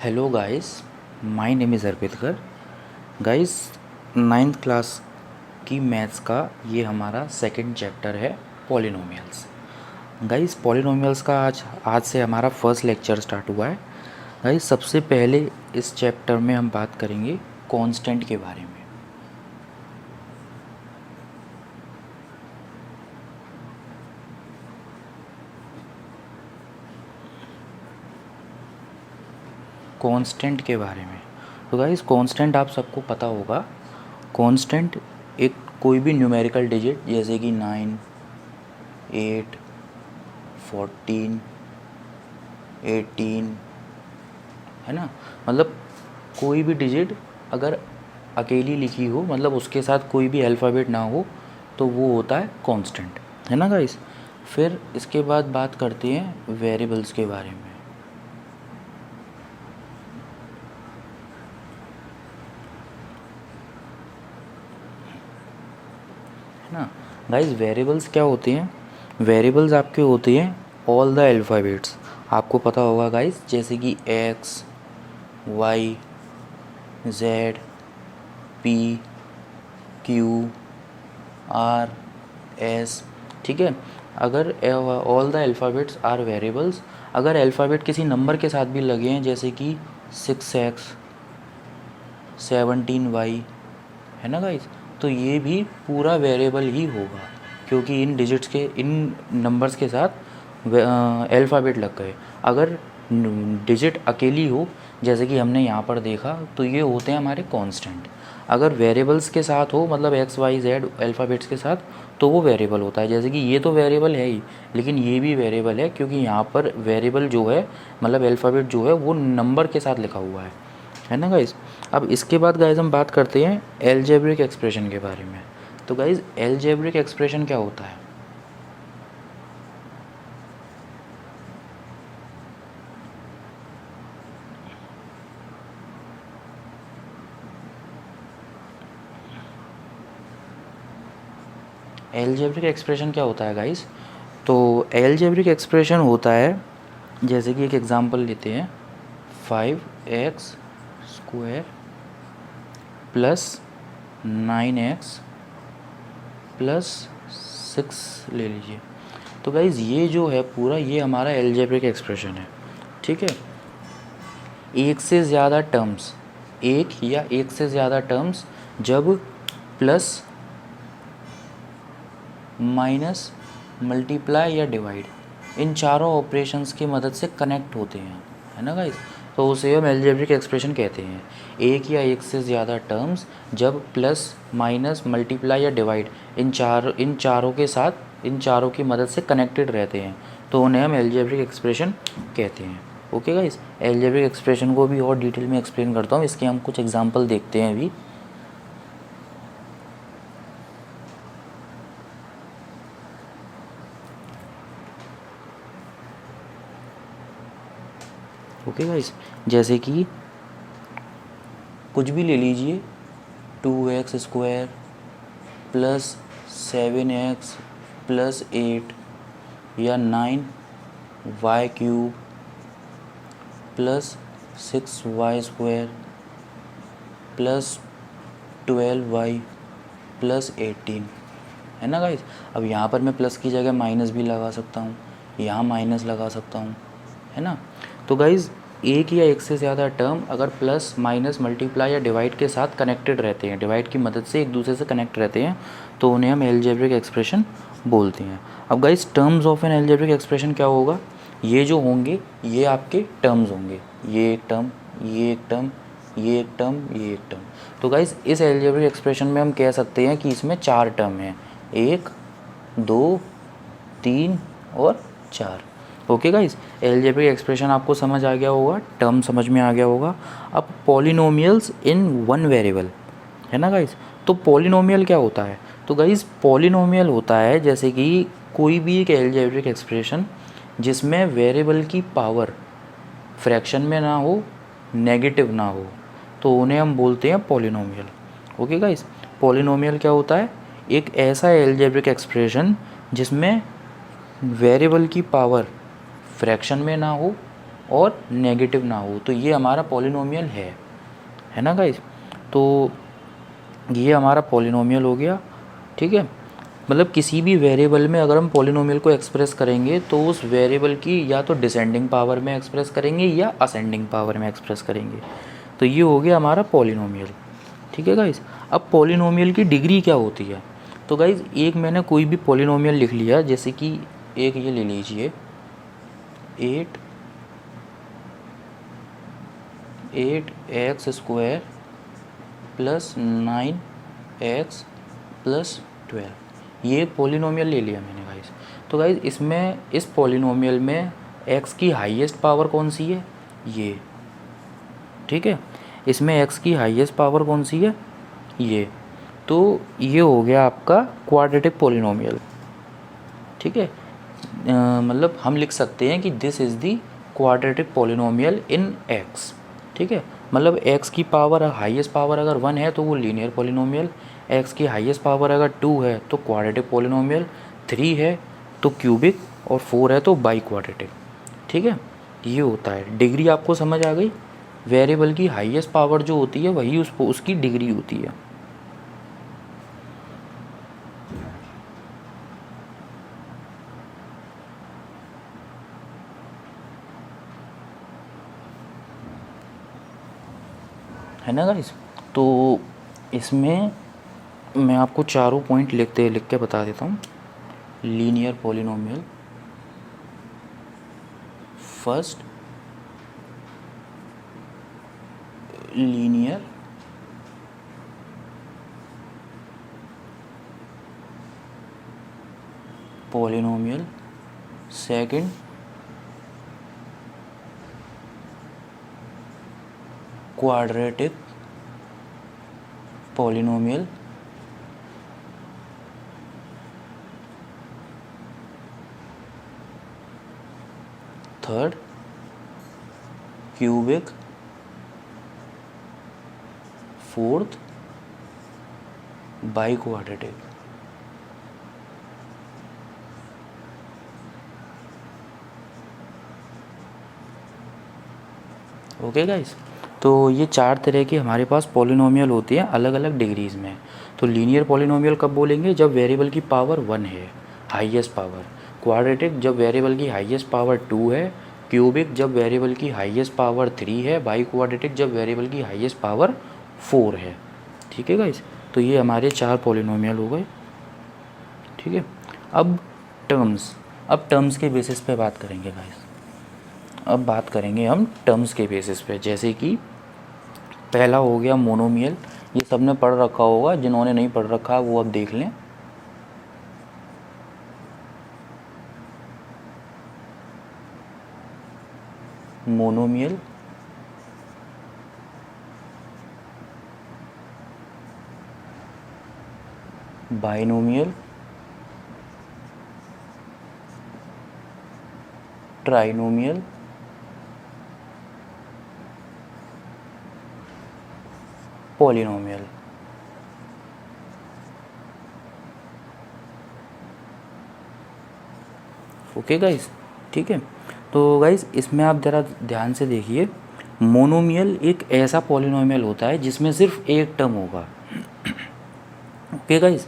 Hello guys, my name is Arpitkar. Guys, ninth class की maths का ये हमारा सेकंड चैप्टर है पॉलिनोमियल्स। गाइस, पॉलिनोमियल्स का आज से हमारा फर्स्ट लेक्चर स्टार्ट हुआ है। गाइस, सबसे पहले इस चैप्टर में हम बात करेंगे कांस्टेंट के बारे में। कांस्टेंट के बारे में तो गाइस, कांस्टेंट आप सबको पता होगा। कांस्टेंट एक कोई भी न्यूमेरिकल डिजिट जैसे कि 9, 8, 14, 18 है ना। मतलब कोई भी डिजिट अगर अकेली लिखी हो, मतलब उसके साथ कोई भी अल्फ़ाबेट ना हो, तो वो होता है कांस्टेंट, है ना गाइस। फिर इसके बाद बात करते हैं वेरिएबल्स के बारे में। है ना गाइस, वेरिएबल्स क्या होते हैं? वेरिएबल्स आपके होते हैं ऑल द अल्फ़ाबेट्स। आपको पता होगा गाइस, जैसे कि X, Y, Z, P, Q, R, S, ठीक है। अगर all the alphabets are variables, अगर अल्फ़ाबेट किसी नंबर के साथ भी लगे हैं, जैसे कि 6x, 17y, है ना गाइस, तो ये भी पूरा वेरिएबल ही होगा, क्योंकि इन डिजिट्स के, इन नंबर्स के साथ अल्फ़ाबेट लग गए। अगर डिजिट अकेली हो, जैसे कि हमने यहाँ पर देखा, तो ये होते हैं हमारे कांस्टेंट। अगर वेरिएबल्स के साथ हो, मतलब एक्स वाई जेड अल्फ़ाबेट्स के साथ, तो वो वेरिएबल होता है। जैसे कि ये तो वेरिएबल है ही, लेकिन ये भी वेरिएबल है, क्योंकि यहाँ पर वेरिएबल जो है, मतलब अल्फ़ाबेट जो है, वो नंबर के साथ लिखा हुआ है ना गाइस। अब इसके बाद गाइस हम बात करते हैं अलजेब्रिक एक्सप्रेशन के बारे में। तो गाइस, अलजेब्रिक एक्सप्रेशन क्या होता है? अलजेब्रिक एक्सप्रेशन क्या होता है गाइस? तो अलजेब्रिक एक्सप्रेशन होता है, जैसे कि एक एग्जांपल लेते हैं, 5x square plus 9x plus 6 ले लीजिए। तो गाइज़, ये जो है पूरा, ये हमारा अलजेब्रिक एक्सप्रेशन है, ठीक है। एक से ज़्यादा टर्म्स, एक या एक से ज़्यादा टर्म्स जब प्लस, माइनस, मल्टीप्लाई या डिवाइड, इन चारों ऑपरेशंस की मदद से कनेक्ट होते हैं, है ना गाइस, तो उसे हम अलजेब्रिक एक्सप्रेशन कहते हैं। एक या एक से ज़्यादा टर्म्स जब प्लस, माइनस, मल्टीप्लाई या डिवाइड, इन चारों के साथ, इन चारों की मदद से कनेक्टेड रहते हैं, तो उन्हें हम अलजेब्रिक एक्सप्रेशन कहते हैं। ओके गाइस, अलजेब्रिक एक्सप्रेशन को भी और डिटेल में एक्सप्लेन करता हूँ। इसके हम कुछ एग्जाम्पल देखते हैं अभी। ओके गाइस, जैसे कि कुछ भी ले लीजिए, 2x square plus 7x plus 8, या 9y cube plus 6y square plus 12y plus 18, है ना गाइस। अब यहाँ पर मैं प्लस की जगह माइनस भी लगा सकता हूँ, यहाँ माइनस लगा सकता हूँ, है ना। तो गाइस, एक या एक से ज़्यादा टर्म अगर प्लस, माइनस, मल्टीप्लाई या डिवाइड के साथ कनेक्टेड रहते हैं, डिवाइड की मदद से एक दूसरे से कनेक्ट रहते हैं, तो उन्हें हम अलजेब्रिक एक्सप्रेशन बोलते हैं। अब guys, terms of N algebraic expression क्या होगा? ये जो होंगे, ये आपके टर्म्स होंगे, ये एक टर्म, ये एक टर्म, ये एक टर्म, ये एक टर्म। तो गाइस, इस अलजेब्रिक एक्सप्रेशन में हम कह सकते हैं कि इसमें 4 टर्म हैं, 1, 2, 3 और 4। ओके गाइस, अलजेब्रिक एक्सप्रेशन आपको समझ आ गया होगा, टर्म समझ में आ गया होगा। अब पॉलिनोमियल्स इन वन वेरिएबल, है ना गाइस। तो पॉलिनोमियल क्या होता है? तो गाइस, पॉलिनोमियल होता है जैसे कि कोई भी एक अलजेब्रिक एक्सप्रेशन जिसमें वेरिएबल की पावर फ्रैक्शन में ना हो, नेगेटिव ना हो, तो उन्हें हम बोलते हैं पॉलिनोमियल। ओके गाइस, पॉलिनोमियल क्या होता है? एक ऐसा अलजेब्रिक एक्सप्रेशन जिसमें वेरिएबल की पावर फ्रैक्शन में ना हो, और नेगेटिव ना हो, तो ये हमारा पॉलिनोमियल है ना गाइस। तो ये हमारा पॉलिनोमियल हो गया, ठीक है। मतलब किसी भी वेरिएबल में अगर हम पॉलिनोमियल को एक्सप्रेस करेंगे तो उस वेरिएबल की या तो डिसेंडिंग पावर में एक्सप्रेस करेंगे या असेंडिंग पावर में एक्सप्रेस करेंगे। तो ये हो गया हमारा पॉलिनोमियल, ठीक है गाइस। अब पॉलिनोमियल की डिग्री क्या होती है, तो गाइस एक मैंने कोई भी पॉलिनोमियल लिख लिया, जैसे कि एक ये ले लीजिए 8x² प्लस 9x प्लस 12, ये पॉलिनोमियल ले लिया मैंने गाइस। तो गाइस इसमें इस पॉलिनोमियल में x की हाईएस्ट पावर कौन सी है, ये, ठीक है। इसमें x की हाईएस्ट पावर कौन सी है, ये। तो ये हो गया आपका क्वाड्रेटिक पॉलिनोमियल, ठीक है। मतलब हम लिख सकते हैं कि this is the quadratic polynomial in x, ठीक है। मतलब x की पावर हाईएस्ट पावर अगर 1 है तो वो लीनियर पॉलिनोमियल, x की हाईएस्ट पावर अगर 2 है तो क्वाड्रेटिक पॉलिनोमियल, 3 है तो क्यूबिक और 4 है तो बाई क्वाड्रेटिक, ठीक है। ये होता है। डिग्री आपको समझ आ गई, वेरिएबल की हाईएस्ट पावर जो होती है वही उसकी डिग्री होती है ना गाइस। तो इसमें मैं आपको चारों पॉइंट लिख के बता देता हूँ। Linear polynomial, first linear polynomial, second quadratic polynomial, third cubic, fourth by quadratic. Okay guys. तो ये 4 तरह की हमारे पास पॉलिनोमियल होती हैं अलग अलग डिग्रीज़ में। तो लीनियर पॉलिनोमियल कब बोलेंगे, जब वेरिएबल की पावर 1 है, हाईएस्ट पावर। क्वाड्रेटिक जब वेरिएबल की हाईएस्ट पावर 2 है। क्यूबिक जब वेरिएबल की हाईएस्ट पावर 3 है। बाई क्वाड्रेटिक जब वेरिएबल की हाईएस्ट पावर 4 है, ठीक है गाइस। तो ये हमारे 4 पॉलिनोमियल हो गए, ठीक है। अब टर्म्स के बेसिस पे बात करेंगे गाइस। अब बात करेंगे हम टर्म्स के बेसिस पे, जैसे कि पहला हो गया मोनोमियल। ये सबने पढ़ रखा होगा, जिन्होंने नहीं पढ़ रखा वो अब देख लें। Monomial, binomial, trinomial, polynomial. Okay guys, ठीक है। तो गाइस इसमें आप ज़रा ध्यान से देखिए, मोनोमियल एक ऐसा पॉलिनोमियल होता है जिसमें सिर्फ एक टर्म होगा। ओके गाइस,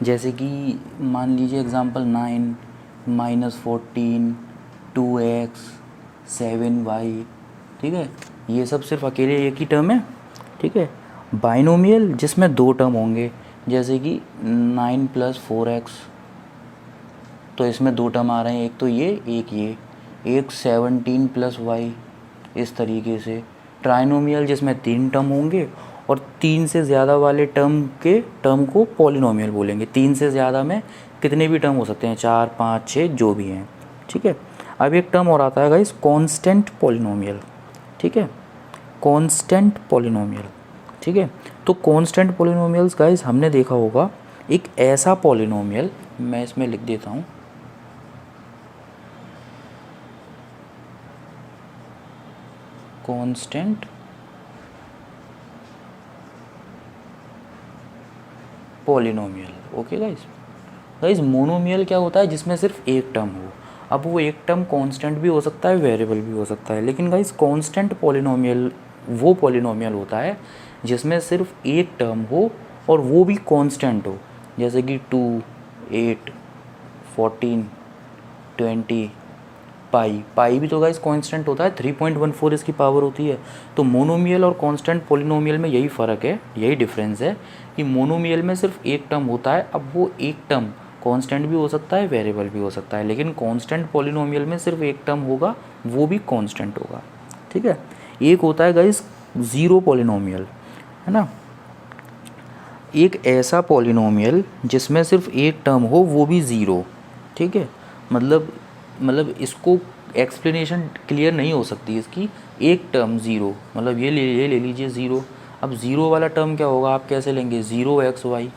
जैसे कि मान लीजिए एग्जांपल 9 -14 2x 7y, ठीक है। ये सब सिर्फ अकेले एक ही टर्म है, ठीक है। बाइनोमियल जिसमें 2 टर्म होंगे, जैसे कि 9 + 4x, तो इसमें 2 टर्म आ रहे हैं, एक तो ये, एक 17 + y, इस तरीके से। ट्राइनोमियल जिसमें 3 टर्म होंगे और 3 से ज़्यादा वाले टर्म को पॉलिनोमियल बोलेंगे। 3 से ज़्यादा में कितने भी टर्म हो सकते हैं, 4 5 6 जो भी हैं, ठीक है। अब एक टर्म और आता है गाइस, कांस्टेंट पॉलिनोमियल, ठीक है। कांस्टेंट पॉलिनोमियल, ठीक है। तो कांस्टेंट पॉलिनोमियल्स गाइस हमने देखा होगा, एक ऐसा पॉलिनोमियल, मैं इसमें लिख देता हूँ, constant polynomial. Okay guys. Monomial क्या होता है, जिसमें सिर्फ एक टर्म हो। अब वो एक टर्म कांस्टेंट भी हो सकता है, वेरिएबल भी हो सकता है, लेकिन गाइस कांस्टेंट पॉलिनोमियल वो पॉलिनोमियल होता है जिसमें सिर्फ एक टर्म हो और वो भी कांस्टेंट हो, जैसे कि 2, 8, 14, 20, पाई भी तो गाइस कांस्टेंट होता है, 3.14 इसकी पावर होती है। तो मोनोमियल और कांस्टेंट पॉलिनोमियल में यही फ़र्क है, यही डिफरेंस है कि मोनोमियल में सिर्फ एक टर्म होता है। अब वो एक टर्म कांस्टेंट भी हो सकता है, वेरिएबल भी हो सकता है, लेकिन कांस्टेंट पॉलिनोमियल में सिर्फ एक टर्म होगा, वो भी कांस्टेंट होगा। ठीक है। एक होता है गाइस ज़ीरो पॉलिनोमियल, है ना, एक ऐसा पॉलिनोमियल जिसमें सिर्फ एक टर्म हो, वो भी ज़ीरो। ठीक है। मतलब इसको एक्सप्लेनेशन क्लियर नहीं हो सकती इसकी, एक टर्म ज़ीरो, मतलब ये ले लीजिए ज़ीरो। अब ज़ीरो वाला टर्म क्या होगा, आप कैसे लेंगे, 0xy,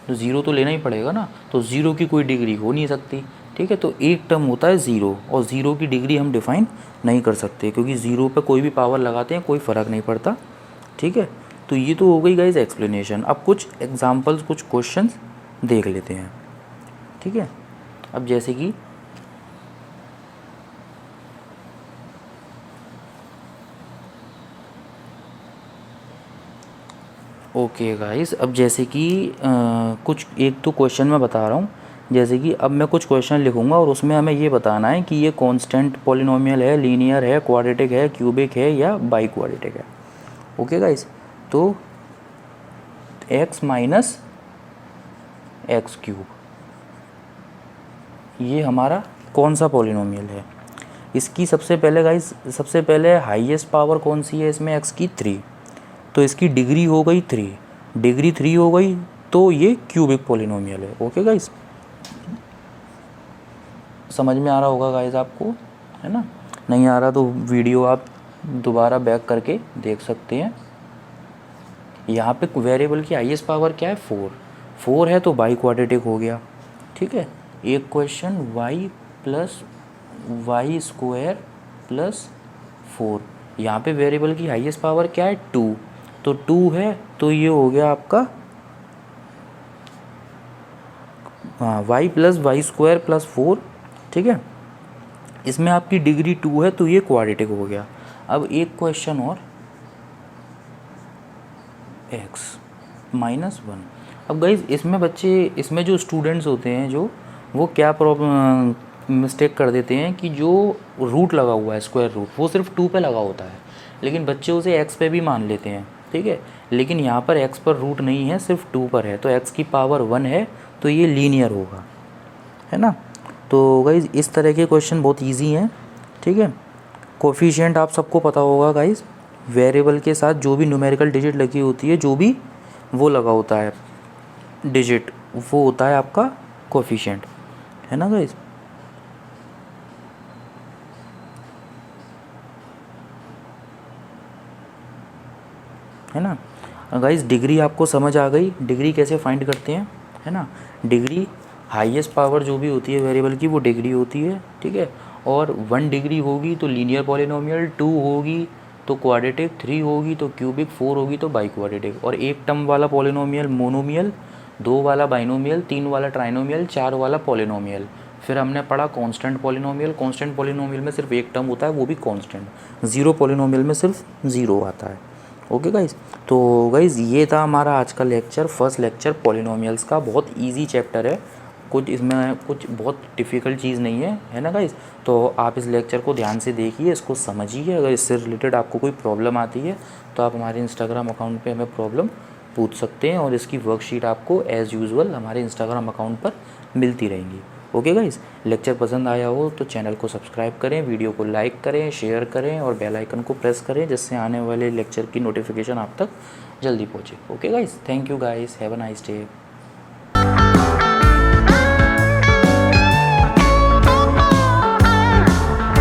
तो ज़ीरो तो लेना ही पड़ेगा ना, तो ज़ीरो की कोई डिग्री हो नहीं सकती। ठीक है। तो एक टर्म होता है ज़ीरो, और ज़ीरो की डिग्री हम डिफ़ाइन नहीं कर सकते, क्योंकि ज़ीरो पे कोई भी पावर लगाते हैं कोई फ़र्क नहीं पड़ता। ठीक है। तो ये तो हो गई गाइज एक्सप्लेनेशन। अब कुछ एग्जांपल्स, कुछ क्वेश्चंस देख लेते हैं। ठीक है। अब जैसे कि ओके गाइस, अब जैसे कि कुछ एक तो क्वेश्चन मैं बता रहा हूँ। जैसे कि अब मैं कुछ क्वेश्चन लिखूंगा और उसमें हमें ये बताना है कि ये कांस्टेंट पॉलिनोमियल है, लीनियर है, क्वाड्रेटिक है, क्यूबिक है या बाई क्वाड्रेटिक है। ओके गाइस, तो x माइनस एक्स क्यूब, ये हमारा कौन सा पॉलिनोमियल है। इसकी सबसे पहले गाइस, सबसे पहले हाईएस्ट पावर कौन सी है इसमें, x की 3, तो इसकी डिग्री हो गई 3, डिग्री 3 हो गई, तो ये क्यूबिक पॉलिनोमियल है। ओके गाइस, समझ में आ रहा होगा गाइस आपको, है ना। नहीं आ रहा तो वीडियो आप दोबारा बैक करके देख सकते हैं। यहाँ पे वेरिएबल की हाईएस्ट पावर क्या है, 4 है, तो बाई क्वाड्रेटिक हो गया। ठीक है। एक question y plus Y square plus 4, यहाँ पे वेरिएबल की हाईएस्ट पावर क्या है, 2, तो 2 है, तो ये हो गया आपका y plus Y square plus 4। ठीक है। इसमें आपकी डिग्री 2 है, तो ये क्वाड्रेटिक हो गया। अब एक क्वेश्चन और, x माइनस 1। अब गाइज इसमें बच्चे, इसमें जो स्टूडेंट्स होते हैं जो, वो क्या प्रॉब्लम मिस्टेक कर देते हैं कि जो रूट लगा हुआ है, स्क्वायर रूट, वो सिर्फ 2 पे लगा होता है, लेकिन बच्चे उसे x पे भी मान लेते हैं। ठीक है। लेकिन यहाँ पर x पर रूट नहीं है, सिर्फ 2 पर है, तो x की पावर 1 है, तो ये लीनियर होगा, है ना। तो गाइज इस तरह के क्वेश्चन बहुत ईजी हैं। ठीक है। कोफिशिएंट आप सबको पता होगा गाइज, वेरिएबल के साथ जो भी न्यूमेरिकल डिजिट लगी होती है, जो भी वो लगा होता है डिजिट, वो होता है आपका कोफिशिएंट, है ना गाइज। है ना गाइज, डिग्री आपको समझ आ गई, डिग्री कैसे फाइंड करते हैं, है ना। डिग्री हाईएस्ट पावर जो भी होती है वेरिएबल की, वो डिग्री होती है। ठीक है। और 1 डिग्री होगी तो लीनियर पॉलिनोमियल, 2 होगी तो क्वाड्रेटिक, 3 होगी तो क्यूबिक, 4 होगी तो बाई क्वाड्रेटिक, और एक टर्म वाला पॉलिनोमियल मोनोमियल, 2 वाला बाइनोमियल, 3 वाला ट्राइनोमियल, 4 वाला पॉलिनोमियल। फिर हमने पढ़ा कांस्टेंट पॉलिनोमियल, कांस्टेंट पॉलिनोमियल में सिर्फ एक टर्म होता है, वो भी कांस्टेंट। ज़ीरो पॉलिनोमियल में सिर्फ ज़ीरो आता है। ओके गाइज़, तो गाइज़ ये था हमारा आज का लेक्चर, फर्स्ट लेक्चर पॉलिनोमियल्स का। बहुत इजी चैप्टर है, कुछ इसमें कुछ बहुत डिफ़िकल्ट चीज़ नहीं है, है ना गाइज़। तो आप इस लेक्चर को ध्यान से देखिए, इसको समझिए। अगर इससे रिलेटेड आपको कोई प्रॉब्लम आती है तो आप हमारे इंस्टाग्राम अकाउंट पे हमें प्रॉब्लम पूछ सकते हैं, और इसकी वर्कशीट आपको एज़ यूजुअल हमारे इंस्टाग्राम अकाउंट पर मिलती रहेंगी। ओके गाइज़, लेक्चर पसंद आया हो तो चैनल को सब्सक्राइब करें, वीडियो को लाइक करें, शेयर करें और बेल आइकन को प्रेस करें, जिससे आने वाले लेक्चर की नोटिफिकेशन आप तक जल्दी पहुँचे। Okay guys, thank you guys, have a nice day.